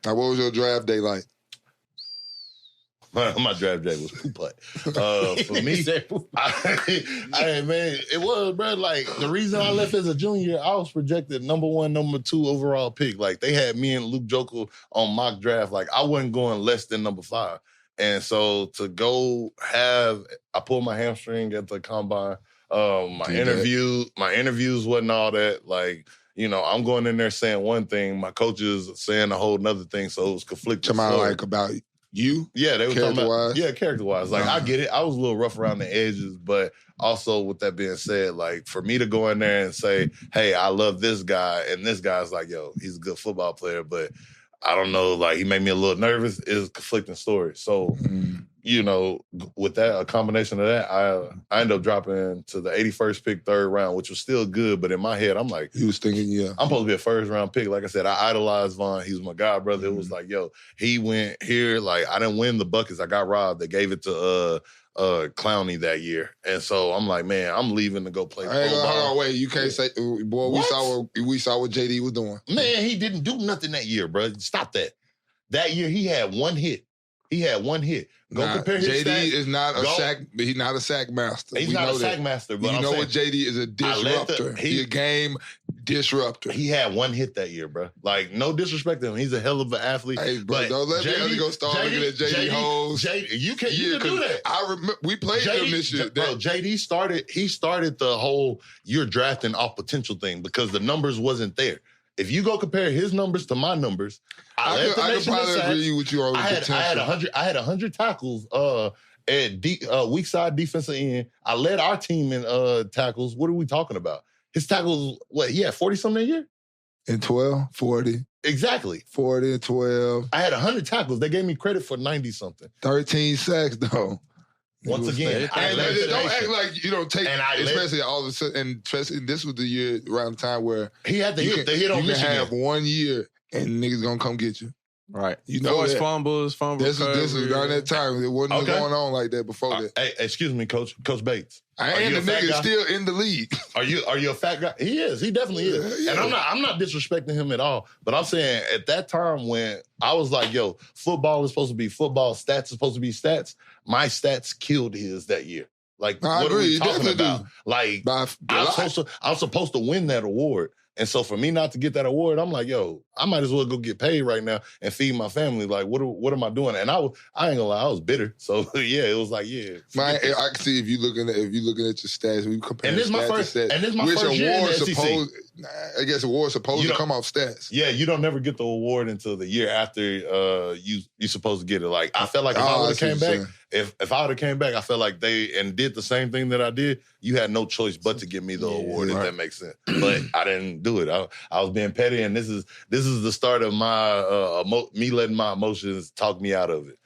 Now, what was your draft day like? My draft day was poop-putt. For me, man, it was, bro. Like, the reason I left as a junior, I was projected number 1, number 2 overall pick. Like, they had me and Luke Joker on mock draft. Like, I wasn't going less than number 5. And so to go I pulled my hamstring at the combine. My interviews wasn't all that. Like, you know, I'm going in there saying one thing, my coach is saying a whole nother thing, so it was conflicting. Like about you? Yeah, they were talking about character-wise. Like, I get it. I was a little rough around the edges, but also with that being said, like, for me to go in there and say, hey, I love this guy, and this guy's like, yo, he's a good football player, but I don't know, like, he made me a little nervous, is a conflicting story. So, you know, with that, a combination of that, I ended up dropping to the 81st pick, 3rd round, which was still good, but in my head, I'm like... You was thinking, I'm supposed to be a first-round pick. Like I said, I idolized Von. He was my god brother. It was like, yo, he went here. Like, I didn't win the BUTKUS. I got robbed. They gave it to CLOWNEY that year. And so I'm like, man, I'm leaving to go play football. Hold on, wait. You can't say... Boy, we saw what JD was doing. Man, he didn't do nothing that year, bro. Stop that. That year, he had one hit. Go compare his JD stats. is not a sack. He's not a sack master. He's not a sack master. But you know what JD is a disruptor. He's a game disruptor. He had one hit that year, bro. Like, no disrespect to him. He's a hell of an athlete. Hey, bro, don't let me go start looking at JD hoes. You can do that. I remember we played him this year. Bro, JD started the whole you're drafting off potential thing because the numbers wasn't there. If you go compare his numbers to my numbers, I could probably agree with you on the potential. I had 100 tackles at weak side defensive end. I led our team in tackles. What are we talking about? His tackles, he had 40-something a year? In 12, 40. Exactly. 40 and 12. I had 100 tackles. They gave me credit for 90-something. 13 sacks, though. Once again, don't act like you don't take, especially all of a sudden, and especially this was the year around the time where he had the hit on Michigan. You can have 1 year and niggas gonna come get you. Right. You know that. Fumbles. This was during that time. It wasn't going on like that before that. Hey, excuse me, Coach Bates. And the nigga's still in the league. Are you a fat guy? He is. He definitely is. Yeah. And I'm not disrespecting him at all. But I'm saying at that time when I was like, yo, football is supposed to be football, stats is supposed to be stats. My stats killed his that year. Like, what are we talking about? Like, I was supposed to win that award. And so for me not to get that award, I'm like, yo, I might as well go get paid right now and feed my family. Like, what am I doing? And I ain't gonna lie, I was bitter. So yeah, it was like, yeah. I can see if you looking at your stats, we compare. And this is my first year in the SEC. I guess awards supposed to come off stats. Yeah, you don't never get the award until the year after you supposed to get it. Like, I felt like if I would have came back, if I would have came back, I felt like they did the same thing that I did. You had no choice but to give me the award, if that makes sense. But I didn't do it. I was being petty, and this is the start of my me letting my emotions talk me out of it.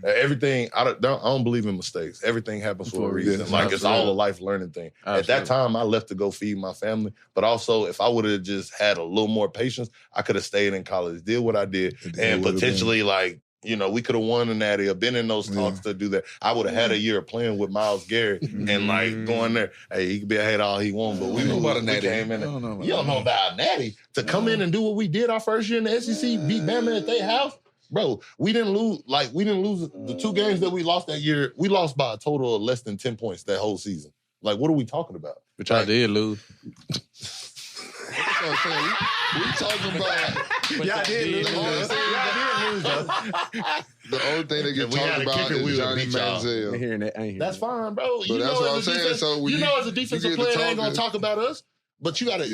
Everything, I don't believe in mistakes. Everything happens for a reason. Like, it's all a life learning thing. Absolutely. At that time, I left to go feed my family, but also if I would have just had a little more patience, I could have stayed in college, did what I did, and potentially like, you know, we could have won a natty or been in those talks to do that. I would have had a year playing with Myles Garrett and like going there. Hey, he could be a hater all he wants, but we know about a natty. You don't know about a natty. To come in and do what we did our first year in the SEC, beat Bama at their house. Bro, we didn't lose the 2 games that we lost that year. We lost by a total of less than 10 points that whole season. Like, what are we talking about? Which I did lose. That's what I'm saying. We talking about... Y'all did lose. The only thing that get talked about is Johnny Manziel. I ain't hearing that. That's fine, bro. So that's what I'm saying. So you know, as a defensive player, they ain't gonna talk about us. But you gotta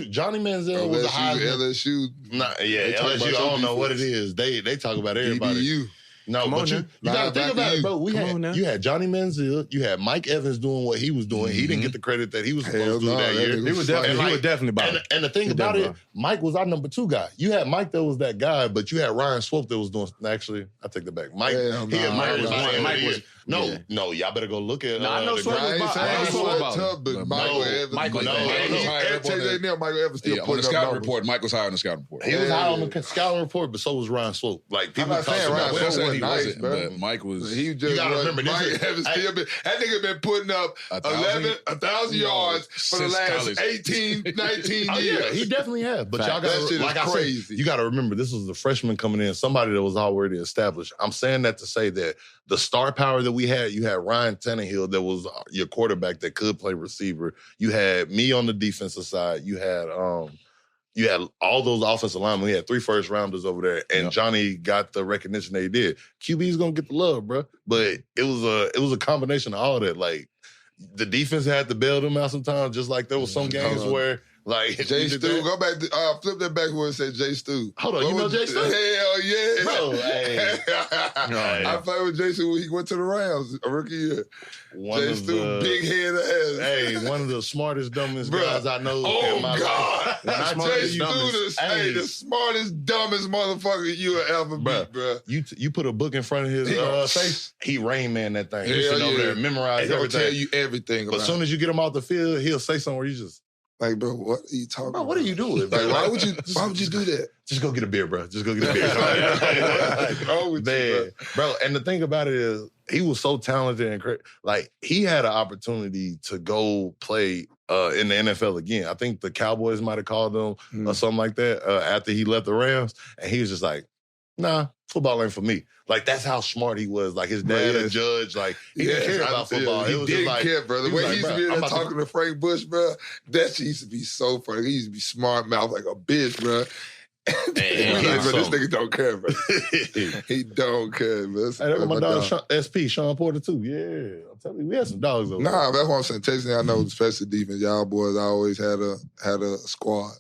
Johnny Manziel was a LSU. LSU. I don't know what it is. They talk about everybody. DBU. No, but you gotta think about it, bro. You had Johnny Manziel, you had Mike Evans doing what he was doing. He didn't get the credit that he was supposed to do that year. He was definitely bottom. And the thing about it, Mike was our number 2 guy. You had Mike that was that guy, but you had Ryan Swope that was doing. Actually, I take that back. Mike was. No, y'all better go look at. I know Swope was Michael Evans. Michael Evans still on the scouting report. Mike was high on the scouting report. He was high on the scouting report, but so was Ryan Swope. Like, people talking about he wasn't, bro. But Mike was. He just you gotta remember, Mike still been, that nigga been putting up 1,000 yards for the last college. 18, 19 years. Yeah, he definitely has. But y'all gotta, like I crazy. Said, you got to remember, this was the freshman coming in, somebody that was already established. I'm saying that to say that the star power that we had, you had Ryan Tannehill that was your quarterback that could play receiver. You had me on the defensive side. You had all those offensive linemen. We had 3 first-rounders over there, and Johnny got the recognition that he did. QB's gonna get the love, bro. But it was a combination of all that. Like, the defense had to bail them out sometimes, just like there was some games where, like, Jay Stu, go back, flip that back where it said Jay Stu. Hold on, you know Jay Stu? Hell yeah. Bro, hey. I played with Jay Stu when he went to the Rams a rookie year. Jay Stu, big head of ass. Hey, one of the smartest, dumbest guys I know in my life. Jay Stu, the smartest, dumbest motherfucker you will ever meet, bro. You put a book in front of his face, he Rain Man that thing. He's sitting over there, memorize everything. He'll tell you everything. But as soon as you get him off the field, he'll say something where you just... Like, bro, what are you talking about? What are you doing? Like, why would you do that? Just go get a beer, bro. Just go get a beer. Bro, and the thing about it is, he was so talented and crazy. Like, he had an opportunity to go play in the NFL again. I think the Cowboys might have called him or something like that after he left the Rams. And he was just like, nah, football ain't for me. Like, that's how smart he was. Like, his dad, a judge, like, he didn't care about football. He it was didn't just like, care, bro. The way he used to be there talking to Frank Bush, bro, that shit used to be so funny. He used to be smart mouth like a bitch, bro. Bro, this nigga don't care, bro. He don't care, bro. Hey, that was my dog, SP, Sean Porter, too. Yeah, I'm telling you, we had some dogs over there. Nah, that's what I'm saying. Texas, I know, especially defense, y'all boys always had a squad.